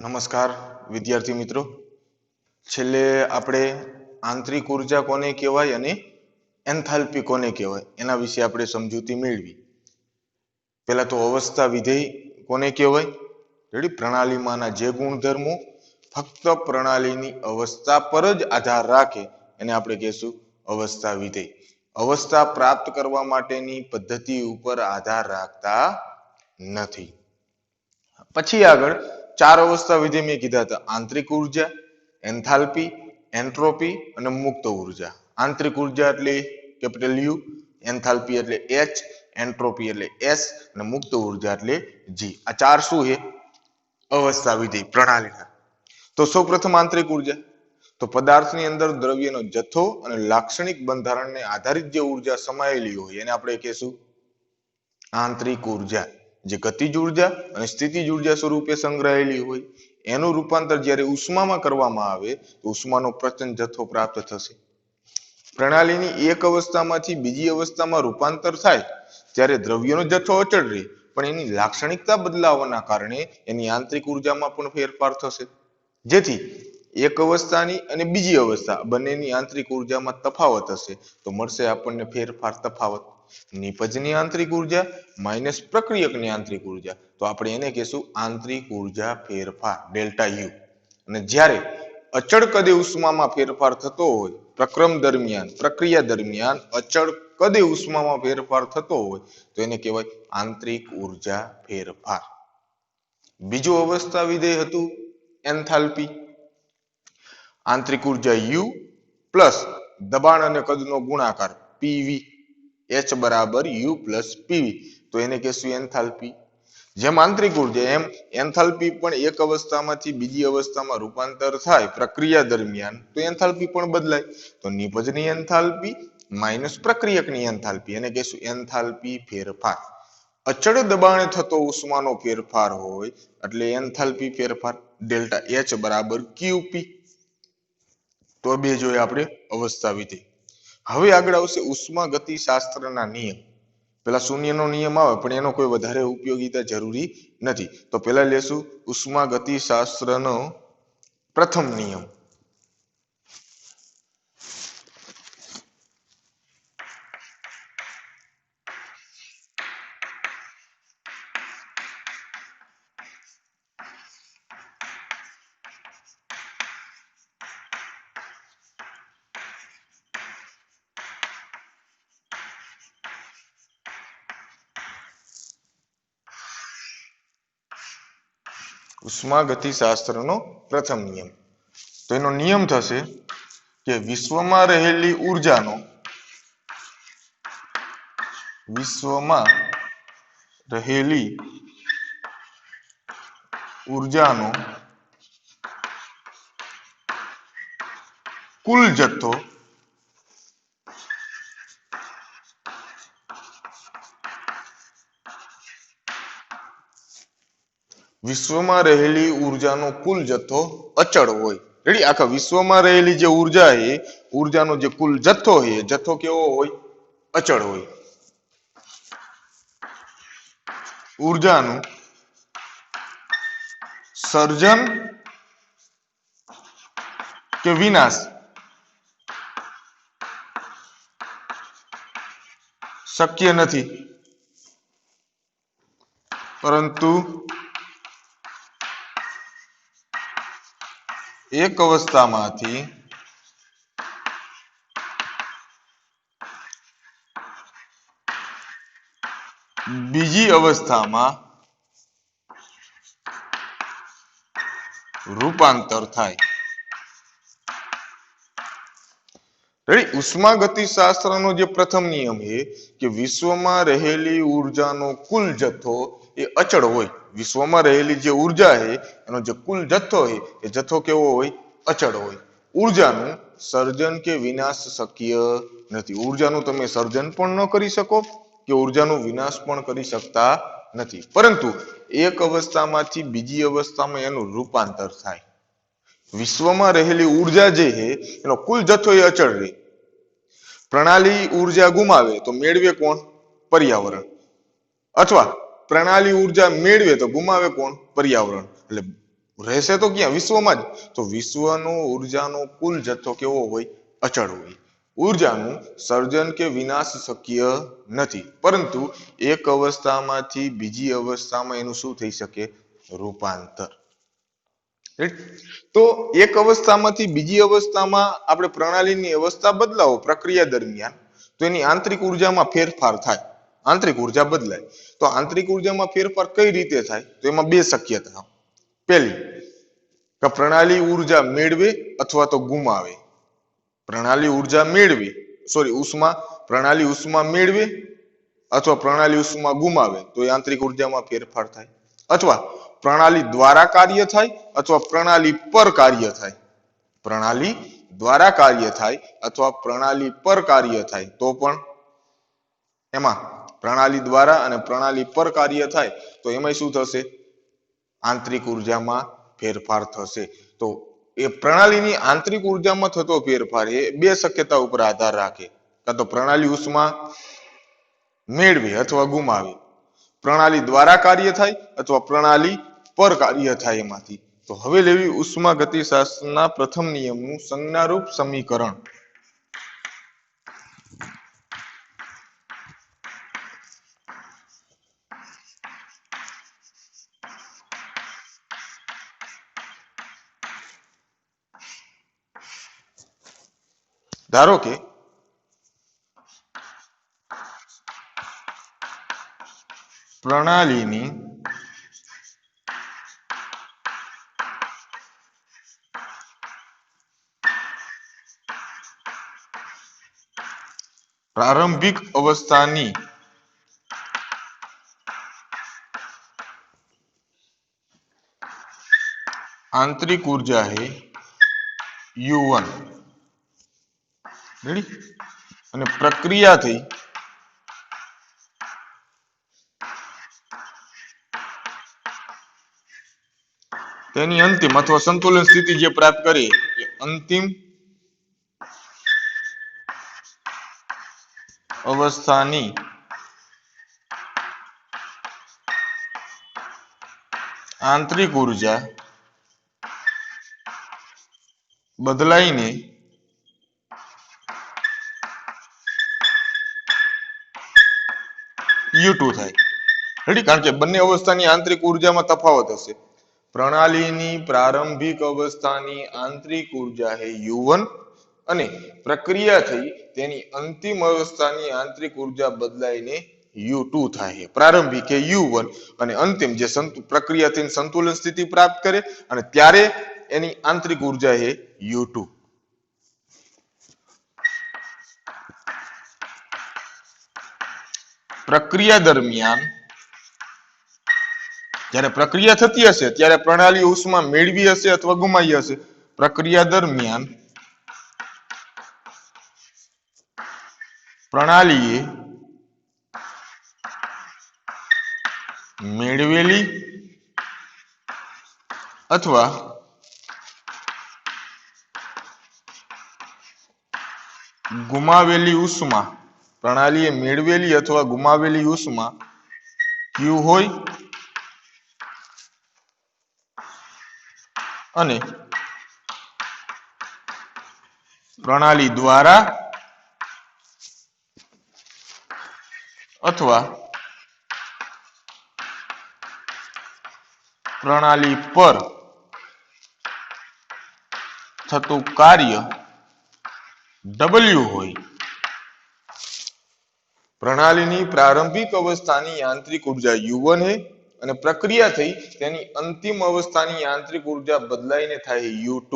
નમસ્કાર વિદ્યાર્થી મિત્રો, છેલ્લે આપણે આંતરિક ઉર્જા કોને કહેવાય અને એન્થાલ્પી કોને કહેવાય એના વિશે આપણે સમજૂતી મેળવી. પહેલા તો અવસ્થા વિધેય કોને કહેવાય? રેડી? પ્રણાલીમાંના જે ગુણધર્મો ફક્ત પ્રણાલીની અવસ્થા પર જ આધાર રાખે એને આપણે કહેશું અવસ્થા વિધેય. અવસ્થા પ્રાપ્ત કરવા માટેની પદ્ધતિ ઉપર આધાર રાખતા નથી. પછી આગળ ચાર અવસ્થા વિધેય મેં કીધા હતા: આંતરિક ઉર્જા, એન્થાલ્પી, એન્ટ્રોપી અને મુક્ત ઉર્જા. આંતરિક ઉર્જા એટલે કેપિટલ યુ, એન્થાલ્પી એટલે એચ, એન્ટ્રોપી એટલે એસ અને મુક્ત ઉર્જા એટલે જી. આ ચાર શું છે? અવસ્થા વિધેય પ્રણાલીના. તો સૌપ્રથમ આંતરિક ઉર્જા. તો પદાર્થની અંદર દ્રવ્યનો જથ્થો અને લાક્ષણિક બંધારણને આધારિત જે ઉર્જા સમાયેલી હોય એને આપણે કહેશું આંતરિક ઉર્જા. જે ગતિજ ઉર્જા અને સ્થિતિજ ઉર્જા સ્વરૂપે સંગ્રહાયેલી હોય એનું રૂપાંતર જ્યારે ઉષ્મામાં કરવામાં આવે તો ઉષ્માનો પ્રચંડ જથ્થો પ્રાપ્ત થશે. પ્રણાલીની એક અવસ્થામાંથી બીજી અવસ્થામાં રૂપાંતર થાય ત્યારે દ્રવ્યનો જથ્થો અચળ રહે, પણ એની લાક્ષણિકતા બદલાવાના કારણે એની આંતરિક ઉર્જામાં પણ ફેરફાર થશે. જેથી એક અવસ્થાની અને બીજી અવસ્થા બંનેની આંતરિક ઉર્જામાં તફાવત હશે તો મળશે આપણને ફેરફાર તફાવત. નિપજની આંતરિક ઉર્જા માઇનસ પ્રક્રિયકની આંતરિક ઉર્જા, તો આપણે એને કહેશું આંતરિક ઉર્જા ફેરફાર ડેલ્ટા યુ. અને જ્યારે અચળ કદે ઉષ્મામાં ફેરફાર થતો હોય, પ્રક્રિયા દરમિયાન અચળ કદે ઉષ્મામાં ફેરફાર થતો હોય તો એને કહેવાય આંતરિક ઉર્જા ફેરફાર. બીજું અવસ્થા વિધેય હતું એન્થાલ્પી. આંતરિક ઉર્જા યુ પ્લસ દબાણ અને કદનો ગુણાકાર પીવી, એચ બરાબર યુ પ્લસ પીવી, તો એને કહેશું એન્થાલ્પી. જેમ આંતરિક ઉર્જા એમ એન્થાલ્પી પણ એક અવસ્થામાંથી બીજી અવસ્થામાં રૂપાંતર થાય પ્રક્રિયા દરમિયાન તો એન્થાલ્પી પણ બદલાય. તો નિપજની એન્થાલ્પી માઇનસ પ્રક્રિયકની એન્થાલ્પી, એને કહેશું એન્થાલ્પી ફેરફાર. અચળ દબાણે થતો ઉષ્માનો ફેરફાર હોય એટલે એન્થાલ્પી ફેરફાર ડેલ્ટા એચ બરાબર ક્યુપી. તો બે જોઈએ આપણે અવસ્થા વિધેય. હવે આગળ આવશે ઉષ્મા ગતિ શાસ્ત્રના નિયમ. પેલા શૂન્યનો નિયમ આવે પણ એનો કોઈ વધારે ઉપયોગિતા જરૂરી નથી. તો પેલા લેશું ઉષ્મા ગતિ શાસ્ત્રનો પ્રથમ નિયમ. ઉષ્મા ગતિ શાસ્ત્રનો પ્રથમ નિયમ. તો એનો નિયમ થશે કે વિશ્વમાં રહેલી ઉર્જાનો કુલ જથ્થો અચળ હોય. રેડી? આખા વિશ્વમાં રહેલી જે ઉર્જા છે, ઉર્જાનો જે કુલ જથ્થો છે, જથ્થો કેવો હોય? અચળ હોય. ઉર્જાનું સર્જન કે વિનાશ શક્ય નથી, પરંતુ એક અવસ્થામાંથી બીજી અવસ્થામાં રૂપાંતર થાય. રેડી? ઉષ્મા ગતિ શાસ્ત્રનો જે પ્રથમ નિયમ છે કે વિશ્વમાં રહેલી ઉર્જાનો કુલ જથ્થો એ અચળ હોય. વિશ્વમાં રહેલી જે ઉર્જા છે એનો જે કુલ જથ્થો છે એ જથ્થો કેવો હોય? અચળ હોય. ઉર્જાનું સર્જન કે વિનાશ શક્ય નથી. ઉર્જાનું તમે સર્જન પણ ન કરી શકો કે ઉર્જાનો વિનાશ પણ કરી શકતા નથી, પરંતુ એક અવસ્થામાંથી બીજી અવસ્થામાં એનું રૂપાંતર થાય. વિશ્વમાં રહેલી ઉર્જા જે છે એનો કુલ જથ્થો એ અચળ રહે. પ્રણાલી ઉર્જા ગુમાવે તો મેળવે કોણ? પર્યાવરણ. અથવા પ્રણાલી ઉર્જા મેળવે તો ગુમાવે કોણ? પર્યાવરણ. એટલે રહેશે તો ક્યાં? વિશ્વમાં જ. તો વિશ્વનો ઉર્જાનો કુલ જથ્થો કેવો હોય? અચળ હોય. ઉર્જાનું સર્જન કે વિનાશ શક્ય નથી, પરંતુ એક અવસ્થામાંથી બીજી અવસ્થામાં એનું શું થઈ શકે? રૂપાંતર. તો એક અવસ્થામાંથી બીજી અવસ્થામાં આપણે પ્રણાલીની અવસ્થા બદલાવો પ્રક્રિયા દરમિયાન, તો એની આંતરિક ઉર્જામાં ફેરફાર થાય, આંતરિક ઉર્જા બદલાય. તો આંતરિક ઉર્જામાં ફેરફાર કઈ રીતે થાય? તો એમાં બે શક્યતા. પહેલી કે પ્રણાલી ઉર્જા મેળવે અથવા તો ગુમાવે. પ્રણાલી ઉર્જા મેળવે, પ્રણાલી ઉષ્મા મેળવે અથવા પ્રણાલી ઉષ્મા ગુમાવે, તો એ આંતરિક ઉર્જામાં ફેરફાર થાય. અથવા પ્રણાલી દ્વારા કાર્ય થાય અથવા પ્રણાલી પર કાર્ય થાય. પ્રણાલી દ્વારા કાર્ય થાય અથવા પ્રણાલી પર કાર્ય થાય, તો પણ એમાં પ્રણાલી દ્વારા અને પ્રણાલી પર કાર્ય થાય તો એમાં શું થશે? આંતરિક ઉર્જામાં ફેરફાર થશે. તો એ પ્રણાલીની આંતરિક ઉર્જામાં થતો ફેરફાર એ બે શક્યતા ઉપર આધાર રાખે. કાં તો પ્રણાલી ઉષ્મા મેળવે અથવા ગુમાવે, પ્રણાલી દ્વારા કાર્ય થાય અથવા પ્રણાલી પર કાર્ય થાય એમાંથી. તો હવે લેવી ઉષ્મા ગતિશાસ્ત્રના પ્રથમ નિયમનું સંજ્ઞારૂપ સમીકરણ. ધારો કે પ્રણાલીની प्रारंभिक अवस्थानी आंतरिक ऊर्जा है U1 रेडी અને પ્રક્રિયા થઈ તેની અંતિમ અથવા સંતુલન સ્થિતિ જે પ્રાપ્ત કરી એ અંતિમ અવસ્થાની આંતરિક ઉર્જા બદલાઈને U2 થાય. રેડી? કારણ કે બંને અવસ્થાની આંતરિક ઉર્જામાં તફાવત હશે. પ્રણાલીની પ્રારંભિક અવસ્થાની આંતરિક ઉર્જા છે U1 અને પ્રક્રિયા થઈ તેની અંતિમ અવસ્થાની આંતરિક ઉર્જા બદલાઈને U2 થાય. પ્રારંભિક એ U1 અને અંતિમ જે પ્રક્રિયાથી સંતુલન સ્થિતિ પ્રાપ્ત કરે અને ત્યારે એની આંતરિક ઉર્જા છે U2. પ્રક્રિયા દરમિયાન જ્યારે પ્રક્રિયા થતી હશે ત્યારે પ્રણાલી ઉષ્મા મેળવી હશે અથવા ગુમાવી હશે. પ્રક્રિયા દરમિયાન પ્રણાલીએ મેળવેલી અથવા ગુમાવેલી ઉષ્મા, પ્રણાલીએ મેળવેલી અથવા ગુમાવેલી ઉષ્મા Q હોય અને પ્રણાલી દ્વારા અથવા પ્રણાલી પર થતું કાર્ય W હોય. પ્રણાલીની પ્રારંભિક અવસ્થાની યાંત્રિક ઉર્જા U1 है અને પ્રક્રિયા થઈ તેની અંતિમ અવસ્થાની યાંત્રિક ઉર્જા બદલાઈને થાય U2.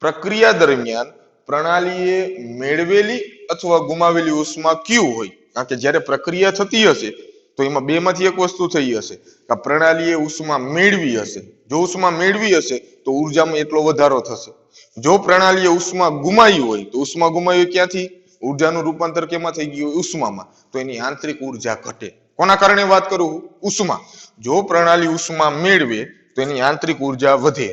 પ્રક્રિયા દરમિયાન પ્રણાલીએ મેળવેલી અથવા ગુમાવેલી ઉષ્મા Q હોય. કારણ કે જ્યારે પ્રક્રિયા થતી હશે તો એમાં બે માંથી એક વસ્તુ થઈ હશે કે પ્રણાલીએ ઉષ્મા મેળવી હશે. જો ઉષ્મા મેળવી હશે તો ઉર્જામાં એટલો વધારો થશે. જો પ્રણાલીએ ઉષ્મા ગુમાવી હોય તો ઉષ્મા ગુમાવી ક્યાંથી? ઉર્જાનું રૂપાંતર કેમાં થઈ ગયું? ઉષ્મામાં. તો એની આંતરિક ઉર્જા ઘટે. કોના કારણે વાત કરું? ઉષ્મા. જો પ્રણાલી ઉષ્મા મેળવે તો એની આંતરિક ઉર્જા વધે.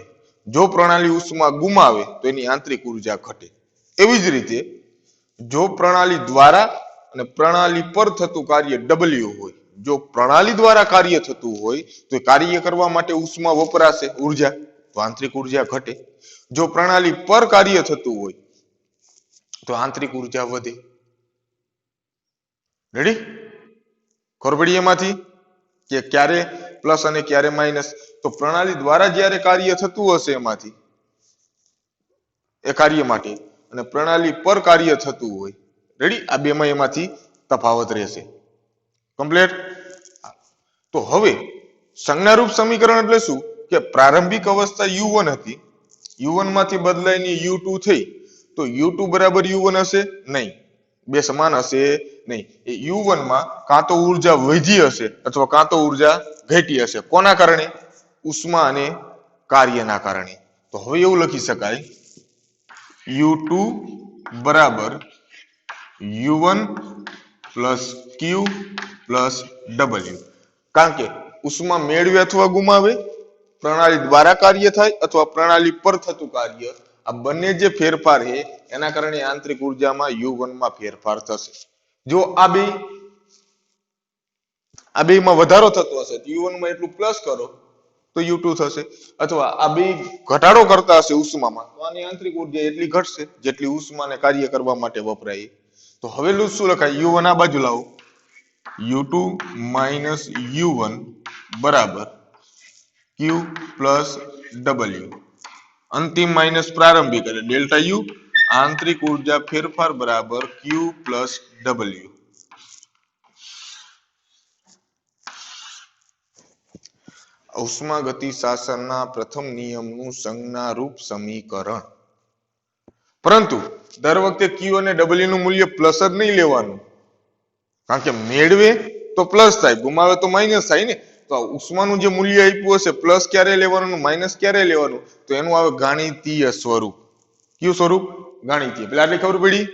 જો પ્રણાલી ઉષ્મા ગુમાવે તો એની આંતરિક ઉર્જા ઘટે. એવી જ રીતે જો પ્રણાલી દ્વારા અને પ્રણાલી પર થતું કાર્ય W હોય, જો પ્રણાલી દ્વારા કાર્ય થતું હોય તો કાર્ય કરવા માટે ઉષ્મા વપરાશે, ઉર્જા, તો આંતરિક ઉર્જા ઘટે. જો પ્રણાલી પર કાર્ય થતું હોય તો આંતરિક ઉર્જા વધે. રેડી? ખબર પડી એમાંથી કે ક્યારે પ્લસ અને ક્યારે માઇનસ? તો પ્રણાલી દ્વારા જ્યારે કાર્ય થતું હશે એમાંથી એ કાર્ય માટે, અને પ્રણાલી પર કાર્ય થતું હોય, રેડી, આ બેમાં એમાંથી તફાવત રહેશે. કમ્પ્લીટ? તો હવે સંજ્ઞારૂપ સમીકરણ એટલે શું કે પ્રારંભિક અવસ્થા u1 હતી, u1 માંથી બદલાઈને u2 થઈ, તો u2 બરાબર u1 હશે નહીં, બે સમાન હશે નહીં. એ u1 માં કાં તો ઉર્જા વધી હશે અથવા કાં તો ઉર્જા ઘટી હશે. કોના કારણે? ઉષ્મા અને કાર્યના કારણે. તો હવે એવું લખી શકાય u2 બરાબર u1 plus q plus w. કારણ કે ઉષ્મા મેળવે અથવા ગુમાવે, પ્રણાલી દ્વારા કાર્ય થાય અથવા પ્રણાલી પર થતું કાર્ય, આ બંને જે ફેરફાર છે એના કારણે આંતરિક ઉર્જામાં u1 માં ફેરફાર થશે. જો આ બેમાં વધારો થતો હશે તો u1 માં એટલું પ્લસ કરો તો u2 થશે, અથવા આ બે ઘટાડો કરતા હશે ઉષ્મામાં તો આની આંતરિક ઉર્જા એટલી ઘટશે જેટલી ઉષ્માને કાર્ય કરવા માટે વપરાય. તો હવે શું લખાય? u1 આ બાજુ લાવો, u2 માઇનસ u1 બરાબર q પ્લસ w. અંતિમ માઇનસ પ્રારંભિક એટલે ડેલ્ટા u. આંતરિક ઉર્જા ફેરફાર બરાબર q પ્લસ w. ઉષ્માગતિશાસ્ત્રના પ્રથમ નિયમનું સંજ્ઞારૂપ સમીકરણ. પરંતુ દર વખતે q અને w નું મૂલ્ય પ્લસ જ નહીં લેવાનું, કારણ કે મેળવે તો પ્લસ થાય, ગુમાવે તો માઇનસ થાય ને. તો ઉષ્માનું જે મૂલ્ય આપ્યું હશે પ્લસ ક્યારે લેવાનું, માઇનસ ક્યારે લેવાનું, તો એનું આવે ગાણિતીય સ્વરૂપ. કયું સ્વરૂપ? ગાણિતીય. પેલા આટલી ખબર પડી?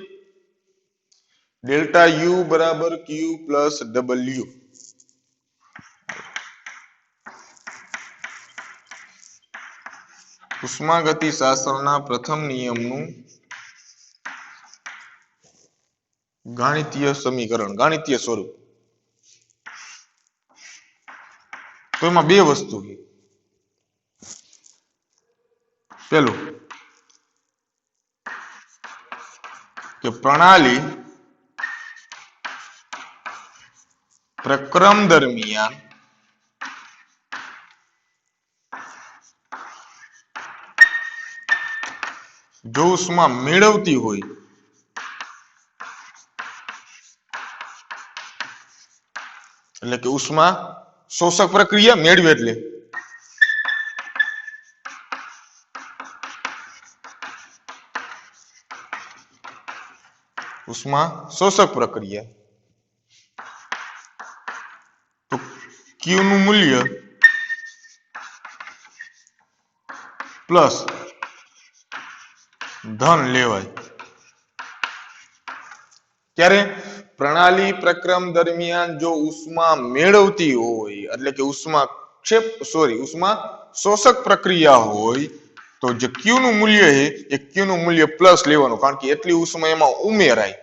ડેલ્ટા u બરાબર q પ્લસ w. ઉષ્માગતિશાસ્ત્રના પ્રથમ નિયમનું ગાણિતીય સમીકરણ, ગાણિતીય સ્વરૂપ. તો એમાં બે વસ્તુ છે. પેલું કે પ્રણાલી પ્રક્રમ દરમિયાન જો ઉષ્મા મેળવતી હોય એટલે કે ઉષ્મા શોષક પ્રક્રિયા, મેળવે એટલે ઉષ્મા શોષક પ્રક્રિયા, તો q નું મૂલ્ય પ્લસ ધન લેવાય. ક્યારે? પ્રણાલી પ્રક્રમ દરમિયાન જો ઉષ્મા મેળવતી હોય એટલે કે ઉષ્મા શોષક પ્રક્રિયા હોય તો જે q નું મૂલ્ય છે એ q નું મૂલ્ય પ્લસ લેવાનું, કારણ કે એટલી ઉષ્મા એમાં ઉમેરાય.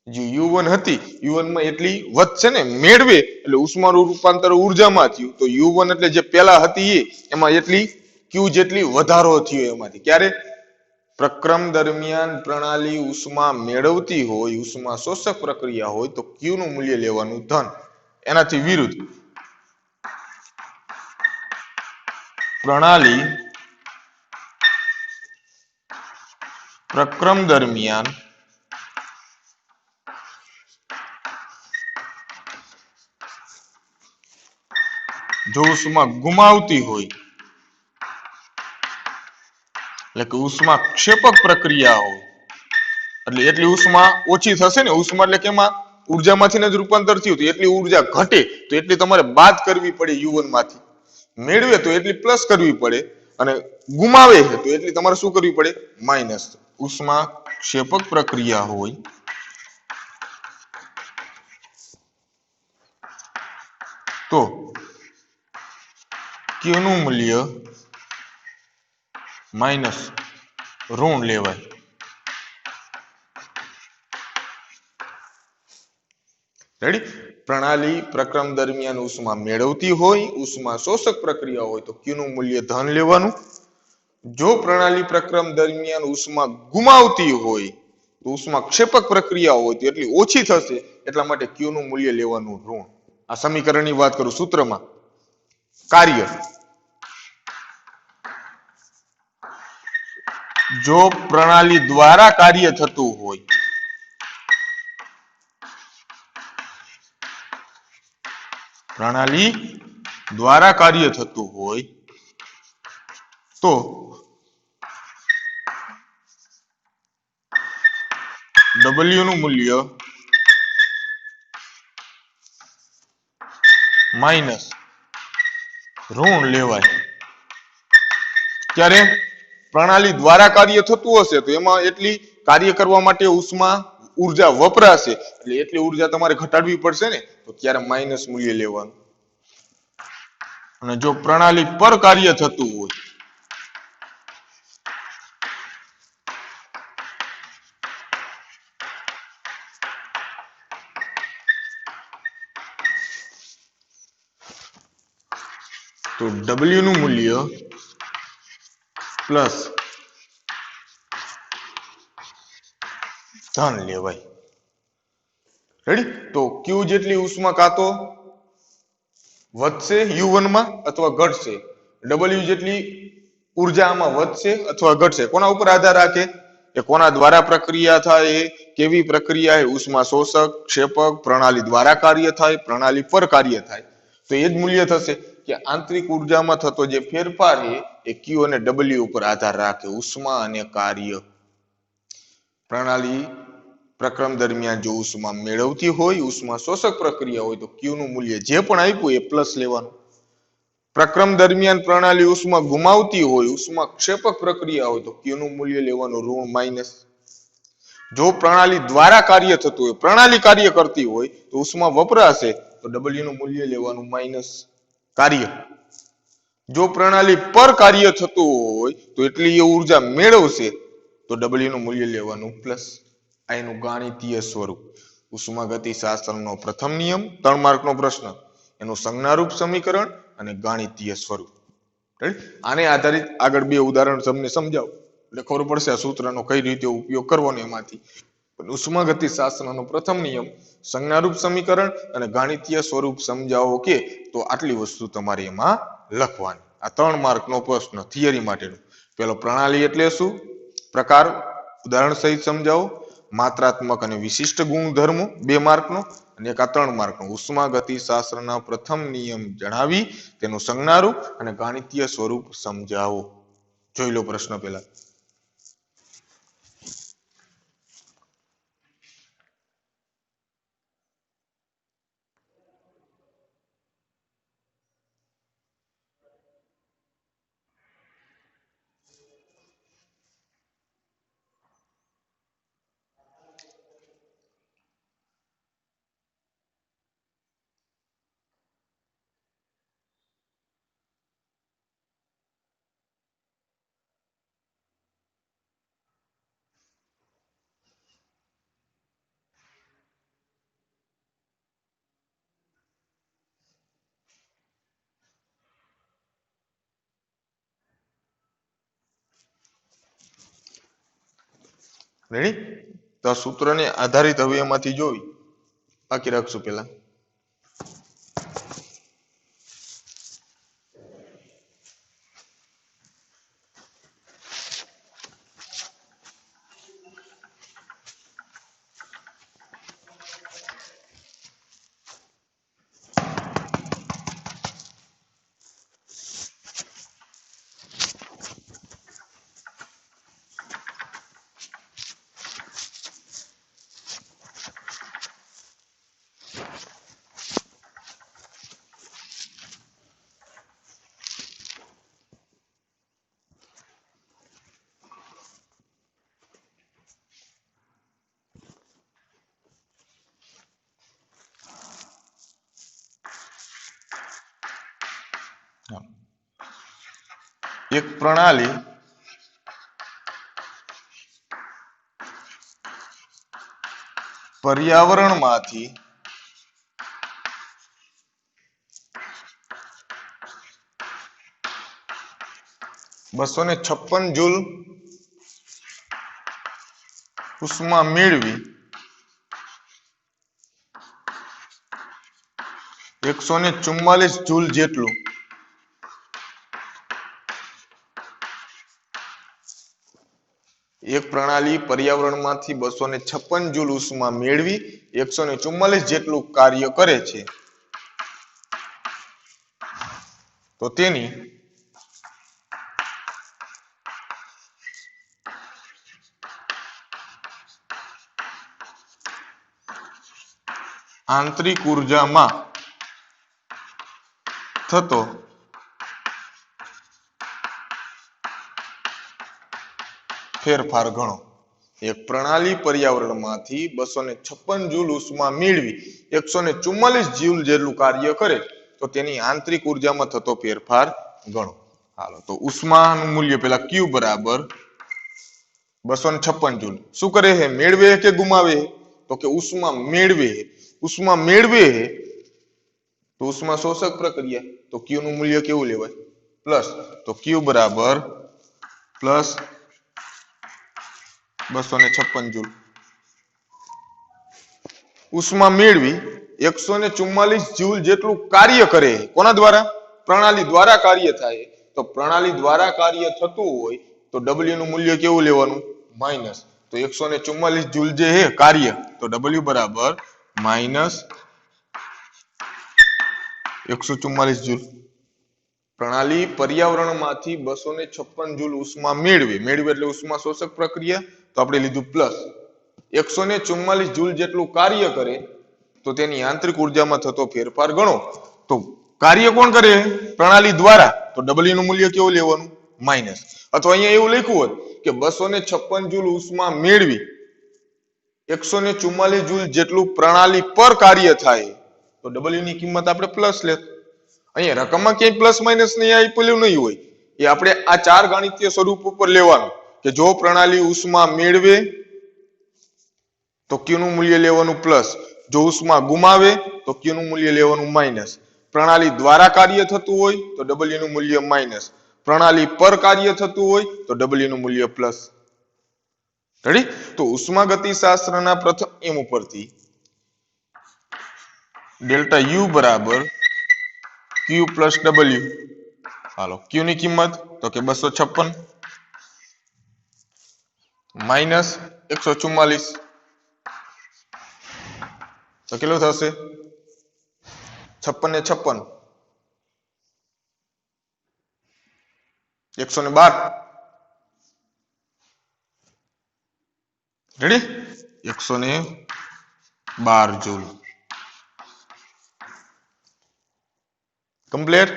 જે u1 હતી u1 માં એટલી વધશે ને, મેળવે એટલે ઉષ્માનું રૂપાંતર ઉર્જામાં થયું, તો u1 એટલે જે પેલા હતી એમાં એટલી q જેટલી વધારો થયો એમાંથી. ક્યારે? પ્રક્રમ દરમિયાન પ્રણાલી ઉષ્મા મેળવતી હોય, ઉષ્મા શોષક પ્રક્રિયા હોય તો q નું મૂલ્ય લેવાનું ધન. એનાથી વિરુદ્ધ પ્રણાલી પ્રક્રમ દરમિયાન જો ઉષ્મા ગુમાવતી હોય એટલે કે ઉષ્મા ક્ષેપક પ્રક્રિયા હોય, એટલે એટલી ઉષ્મા ઓછી થશે ને. ઉષ્મા એટલે કે એમાં ઉર્જામાંથી જ રૂપાંતર થયું, તો એટલી ઉર્જા ઘટે તો એટલી તમારે બાદ કરવી પડે u1 માંથી. મેળવે તો એટલી પ્લસ કરવી પડે, અને ગુમાવે છે તો એટલી તમારે શું કરવી પડે? માઇનસ. ઉષ્મા ક્ષેપક પ્રક્રિયા હોય તો q નું મૂલ્ય માઇનસ ઋણ લેવાય. રેડી? પ્રણાલી પ્રક્રમ દરમિયાન ઉષ્મા મેળવતી હોય, ઉષ્મા શોષક પ્રક્રિયા હોય તો Q નું મૂલ્ય ધન લેવાનું. જો પ્રણાલી પ્રક્રમ દરમિયાન ઉષ્મા ગુમાવતી હોય તો ઉષ્મા ક્ષેપક પ્રક્રિયા હોય તો એટલી ઓછી થશે, એટલા માટે Q નું મૂલ્ય લેવાનું ઋણ. આ સમીકરણની વાત કરું સૂત્રમાં કાર્ય, જો પ્રણાલી દ્વારા કાર્ય થતું હોય, પ્રણાલી દ્વારા કાર્ય થતું હોય તો W નું મૂલ્ય માઇનસ ઋણ લેવાય. ત્યારે પ્રણાલી દ્વારા કાર્ય થતું હશે તો એમાં એટલી કાર્ય કરવા માટે ઉષ્મા ઉર્જા વપરાશે, એટલે એટલી ઉર્જા તમારે ઘટાડવી પડશે ને, તો ત્યારે માઇનસ મૂલ્ય લેવાનું. અને જો પ્રણાલી પર કાર્ય થતું હોય તો W નું મૂલ્ય પ્લસ ધન લેવાય. રેડી? તો Q જેટલી ઉષ્મા કાં તો વધશે U1 માં અથવા ઘટશે. W જેટલી ઉર્જા આમાં વધશે અથવા ઘટશે. કોના ઉપર આધાર રાખે? કે કોના દ્વારા પ્રક્રિયા થાય, કેવી પ્રક્રિયા, ઉષ્મા શોષક, ક્ષેપક, પ્રણાલી દ્વારા કાર્ય થાય, પ્રણાલી પર કાર્ય થાય. તો એ જ મૂલ્ય થશે કે આંતરિક ઉર્જામાં થતો જે ફેરફાર છે એ Q અને W ઉપર આધાર રાખે, ઉષ્મા અને કાર્ય. પ્રણાલી પ્રક્રમ દરમિયાન જો ઉષ્મા મેળવતી હોય, ઉષ્મા શોષક પ્રક્રિયા હોય તો Q નું મૂલ્ય જે પણ આપ્યું એ પ્લસ લેવાનું. પ્રક્રમ દરમિયાન પ્રણાલી ઉષ્મા ગુમાવતી હોય, ઉષ્મા ક્ષેપક પ્રક્રિયા હોય તો Q નું મૂલ્ય લેવાનું ઋણ માઇનસ. જો પ્રણાલી દ્વારા કાર્ય થતું હોય, પ્રણાલી કાર્ય કરતી હોય તો ઉષ્મા વપરાશે તો W નું મૂલ્ય લેવાનું માઇનસ કાર્ય. જો પ્રણાલી પર કાર્ય થતું હોય તો એટલી એ ઉર્જા મેળવશે તો W નું મૂલ્ય લેવાનું પ્લસ. આ એનું ગાણિતીય સ્વરૂપ. ઉષ્માગતિશાસ્ત્રનો પ્રથમ નિયમ, 3 માર્કનો પ્રશ્ન, એનું સંજ્ઞારૂપ સમીકરણ અને ગાણિતીય સ્વરૂપ. આને આધારિત આગળ બે ઉદાહરણ તમને સમજાવું એટલે ખબર પડશે આ સૂત્રનો કઈ રીતે ઉપયોગ કરવાનો એમાંથી. ઉષ્માગતિશાસ્ત્રનો પ્રથમ નિયમ, સંજ્ઞારૂપ સમીકરણ અને ગાણિતીય સ્વરૂપ સમજાવો કે તો આટલી વસ્તુ તમારે એમાં લખવાની. આ 3 માર્કનો પ્રશ્ન થિયરી માટેનો. પેલો પ્રણાલી એટલે શું, પ્રકાર ઉદાહરણ સહિત સમજાવો. માત્રાત્મક અને વિશિષ્ટ ગુણધર્મો 2 માર્કનો, અને એક આ 3 માર્કનો ઉષ્માગતિશાસ્ત્રના પ્રથમ નિયમ જણાવી તેનું સંજ્ઞારૂપ અને ગાણિતીય સ્વરૂપ સમજાવો. જોઈ લો પ્રશ્ન પહેલા. રેડી? તો સૂત્રને આધારિત હવે એમાંથી જોઈ બાકી રાખશું પેલા. એક પ્રણાલી પર્યાવરણમાંથી 256 જૂલ ઉષ્મા મેળવી 144 જૂલ જેટલું એક પ્રણાલી પર્યાવરણમાંથી 256 જૂલ ઉષ્મા મેળવી 144 જેટલું કાર્ય કરે છે તો તેની આંતરિક ઉર્જામાં થતો ફેરફાર ગણો એક પ્રણાલી પર્યાવરણમાંથી 256 જૂલ ઉષ્મા મેળવી 144 જૂલ જેટલું કાર્ય કરે તો તેની આંતરિક ઉર્જામાં થતો ફેરફાર ગણો હાલો તો ઉષ્માનું મૂલ્ય પેલા Q બરાબર 256 જૂલ શું કરે છે મેળવે કે ગુમાવે તો કે ઉષ્મા મેળવે તો ઉષ્મા શોષક પ્રક્રિયા તો Q નું મૂલ્ય કેવું લેવાય પ્લસ તો Q બરાબર પ્લસ 256 જૂલ ઉષ્મા મેળવી 144 જૂલ જેટલું કાર્ય કરે કોના દ્વારા પ્રણાલી દ્વારા કાર્ય થાય તો પ્રણાલી દ્વારા કાર્ય થતું હોય તો W નું મૂલ્ય કેવું લેવાનું માઈનસ તો 144 જૂલ જે છે કાર્ય તો W બરાબર માઈનસ 144 જૂલ પ્રણાલી પર્યાવરણમાંથી 256 જૂલ ઉષ્મા મેળવે એટલે ઉષ્મા શોષક પ્રક્રિયા તો આપણે લીધું પ્લસ 144 જૂલ જેટલું કાર્ય કરે તો તેની આંતરિક ઉર્જામાં થતો ફેરફાર ગણો તો કાર્ય કોણ કરે પ્રણાલી દ્વારા તો W નું મૂલ્ય કેવું લેવાનું માઈનસ અથવા અહીંયા એવું લખ્યું હોત કે 256 જૂલ ઉષ્મા મેળવી 144 જૂલ જેટલું પ્રણાલી પર કાર્ય થાય તો W ની કિંમત આપણે પ્લસ લેત અહીંયા રકમમાં ક્યાંય પ્લસ માઇનસ નહીં આપેલું નહીં હોય એ આપણે આ ચાર ગણિતીય સ્વરૂપ ઉપર લેવાનું કે જો પ્રણાલી ઉષ્મા મેળવે તો Q નું મૂલ્ય લેવાનું પ્લસ જો ઉષ્મા ગુમાવે તો Q નું મૂલ્ય લેવાનું માઈનસ પ્રણાલી દ્વારા કાર્ય થતું હોય તો W નું મૂલ્ય માઈનસ પ્રણાલી પર કાર્ય થતું હોય તો W નું મૂલ્ય પ્લસ રેડી તો ઉષ્મા ગતિશાસ્ત્રના પ્રથમ નિયમ ઉપરથી ડેલ્ટા U બરાબર Q પ્લસ W હાલો Q ની કિંમત તો કે 256 માઈનસ 144 તો કેટલું થશે 56 ને 56 112 રેડી 112 જૂલ કમ્પ્લીટ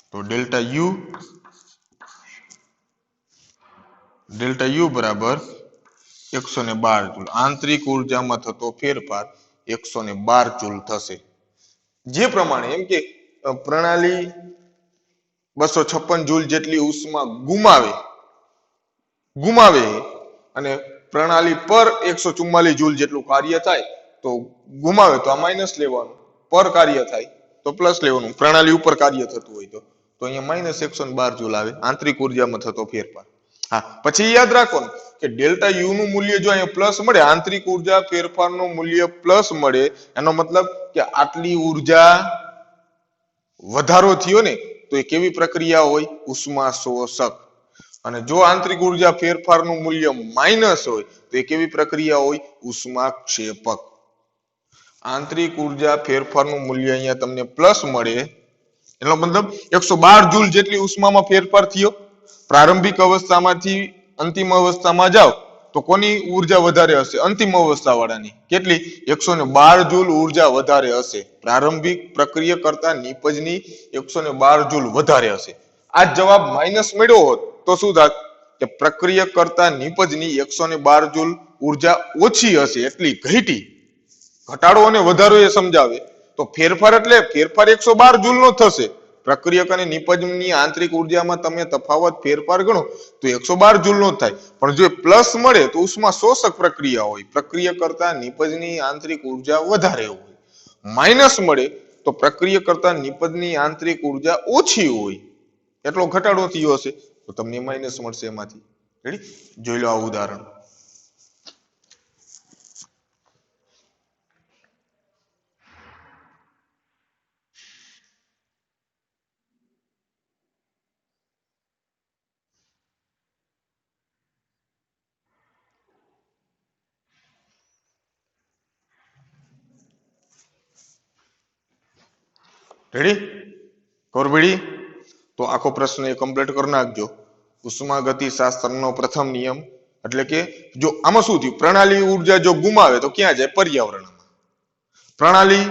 તો ડેલ્ટા U બરાબર 112 જૂલ આંતરિક ઉર્જામાં થતો ફેરફાર 112 જૂલ થશે જે પ્રમાણે એમ કે પ્રણાલી 256 જૂલ જેટલી ઉષ્મા ગુમાવે અને પ્રણાલી પર 144 જૂલ જેટલું કાર્ય થાય તો ગુમાવે તો આ માઈનસ લેવાનું પર કાર્ય થાય તો પ્લસ લેવાનું પ્રણાલી ઉપર કાર્ય થતું હોય તો અહીંયા માઈનસ 112 જૂલ આવે આંતરિક ઉર્જામાં થતો ફેરફાર હા પછી યાદ રાખો કે ડેલ્ટા U નું મૂલ્ય જો અહીંયા પ્લસ મળે આંતરિક ઉર્જા ફેરફારનું મૂલ્ય પ્લસ મળે એનો મતલબ કે આટલી ઉર્જા વધારો થયો ને તો એ કેવી પ્રક્રિયા હોય ઉષ્મા શોષક અને જો આંતરિક ઉર્જા ફેરફારનું મૂલ્ય માઈનસ હોય તો એ કેવી પ્રક્રિયા હોય ઉષ્મા ક્ષેપક આંતરિક ઉર્જા ફેરફારનું મૂલ્ય અહીંયા તમને પ્લસ મળે એનો મતલબ 112 જૂલ જેટલી ઉષ્મામાં ફેરફાર થયો પ્રારંભિક અવસ્થામાંથી અંતિમ અવસ્થામાં જાઓ તો કોની ઉર્જા વધારે હશે અંતિમ અવસ્થા વાળાની કેટલી 112 જૂલ ઉર્જા વધારે હશે પ્રારંભિક પ્રક્રિયા કરતા નિપજની 112 જૂલ વધારે હશે આ જવાબ માઈનસ મળ્યો હોત તો શું થાત કે પ્રક્રિયા કરતા નિપજની 112 જૂલ ઉર્જા ઓછી હશે એટલી ઘટી ઘટાડો અને વધારો એ સમજાવે તો ફેરફાર એટલે ફેરફાર 112 જૂલ નો થશે પ્રક્રિયક અને નિપજની આંતરિક ઉર્જામાં તમે તફાવત ફેરફાર ગણો તો 112 જૂલ નો થાય પણ જો પ્લસ મળે તો ઉષ્મા શોષક પ્રક્રિયા હોય પ્રક્રિયા કરતા નિપજની આંતરિક ઉર્જા વધારે હોય માઈનસ મળે તો પ્રક્રિયા કરતા નિપજની આંતરિક ઉર્જા ઓછી હોય એટલો ઘટાડો થયો હશે તો તમને માઇનસ મળશે એમાંથી. રેડી? જોઈ લો આ ઉદાહરણ. રેડી? કોરબડી? તો આખો પ્રશ્ન એ કમ્પ્લીટ કરી નાખજો. ઉષ્માગતિશાસ્ત્રનો પ્રથમ નિયમ એટલે કે જો આમાં શું થયું, પ્રણાલી ઉર્જા જો ગુમાવે તો ક્યાં જાય? પર્યાવરણમાં. પ્રણાલી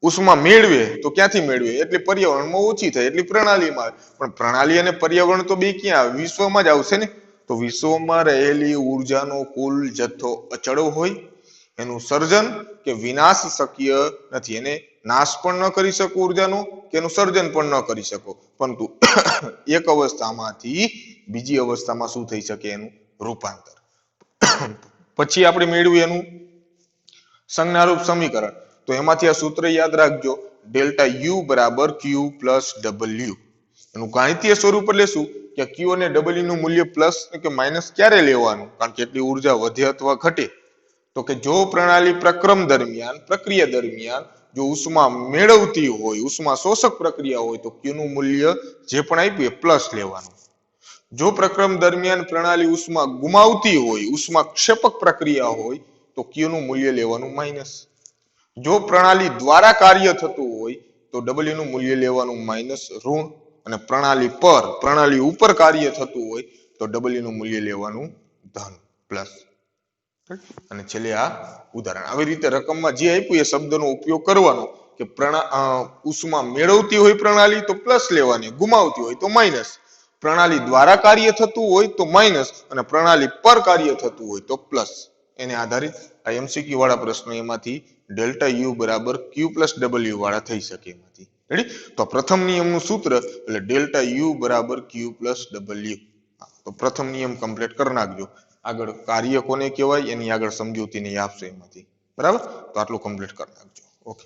ઉષ્મા મેળવે તો ક્યાંથી મેળવે? એટલે પર્યાવરણમાં ઓછી થાય એટલે પ્રણાલીમાં આવે. પણ પ્રણાલી અને પર્યાવરણ તો બે ક્યાં આવે? વિશ્વમાં જ આવશે ને. તો વિશ્વમાં રહેલી ઉર્જાનો કુલ જથ્થો અચળ હોય, એનું સર્જન કે વિનાશ શક્ય નથી. એને નાશ પણ ન કરી શકો ઉર્જાનો, કે એનું સર્જન પણ ન કરી શકો, પરંતુ એક અવસ્થામાંથી બીજી અવસ્થામાં શું થઈ શકે? એનું રૂપાંતર. પછી આપણે મેળવ્યું એનું સંજ્ઞારૂપ સમીકરણ. તો એમાંથી આ સૂત્ર યાદ રાખજો, ડેલ્ટા યુ બરાબર ક્યુ પ્લસ ડબલ્યુ. એનું ગાણિતીય સ્વરૂપ લેશું કે ક્યુ અને ડબલ્યુ નું મૂલ્ય પ્લસ કે માઇનસ ક્યારે લેવાનું? કારણ કે એટલી ઉર્જા વધે અથવા ઘટે. તો કે જો પ્રણાલી પ્રક્રમ દરમિયાન, પ્રક્રિયા દરમિયાન જો ઉષ્મા મેળવતી હોય, ઉષ્મા શોષક પ્રક્રિયા હોય, તો ક્યુ નું મૂલ્ય જે પણ આપ્યું એ પ્લસ લેવાનું. જો પ્રક્રમ દરમિયાન પ્રણાલી ઉષ્મા ગુમાવતી હોય, ઉષ્મા ક્ષેપક પ્રક્રિયા હોય, તો ક્યુ નું મૂલ્ય લેવાનું માઇનસ. જો પ્રણાલી દ્વારા કાર્ય થતું હોય તો ડબલ્યુ નું મૂલ્ય લેવાનું માઇનસ ઋણ, અને પ્રણાલી ઉપર કાર્ય થતું હોય તો ડબલ્યુ નું મૂલ્ય લેવાનું ધન પ્લસ. અને છેલ્લે આ ઉદાહરણ. આવી રીતે રકમમાં જે આપ્યું એ શબ્દનો ઉપયોગ કરવાનો કે ઉષ્મા મેળવતી હોય પ્રણાલી તો પ્લસ લેવાની, ગુમાવતી હોય તો માઇનસ. પ્રણાલી દ્વારા કાર્ય થતું હોય તો માઇનસ, અને પ્રણાલી પર કાર્ય થતું હોય તો પ્લસ. એને આધારિત આ એમસીક્યુ વાળા પ્રશ્નો એમાંથી ડેલ્ટા યુ બરાબર ક્યુ પ્લસ ડબલ્યુ વાળા થઈ શકે એમાંથી. રેડી? તો પ્રથમ નિયમનું સૂત્ર એટલે ડેલ્ટા યુ બરાબર ક્યુ પ્લસ ડબલ્યુ. તો પ્રથમ નિયમ કમ્પ્લીટ કરી નાખજો. આગળ કાર્ય કોને કહેવાય એની આગળ સમજૂતી નહીં આપશે એમાંથી. બરાબર? તો આટલું કમ્પ્લીટ કરી નાખજો. ઓકે.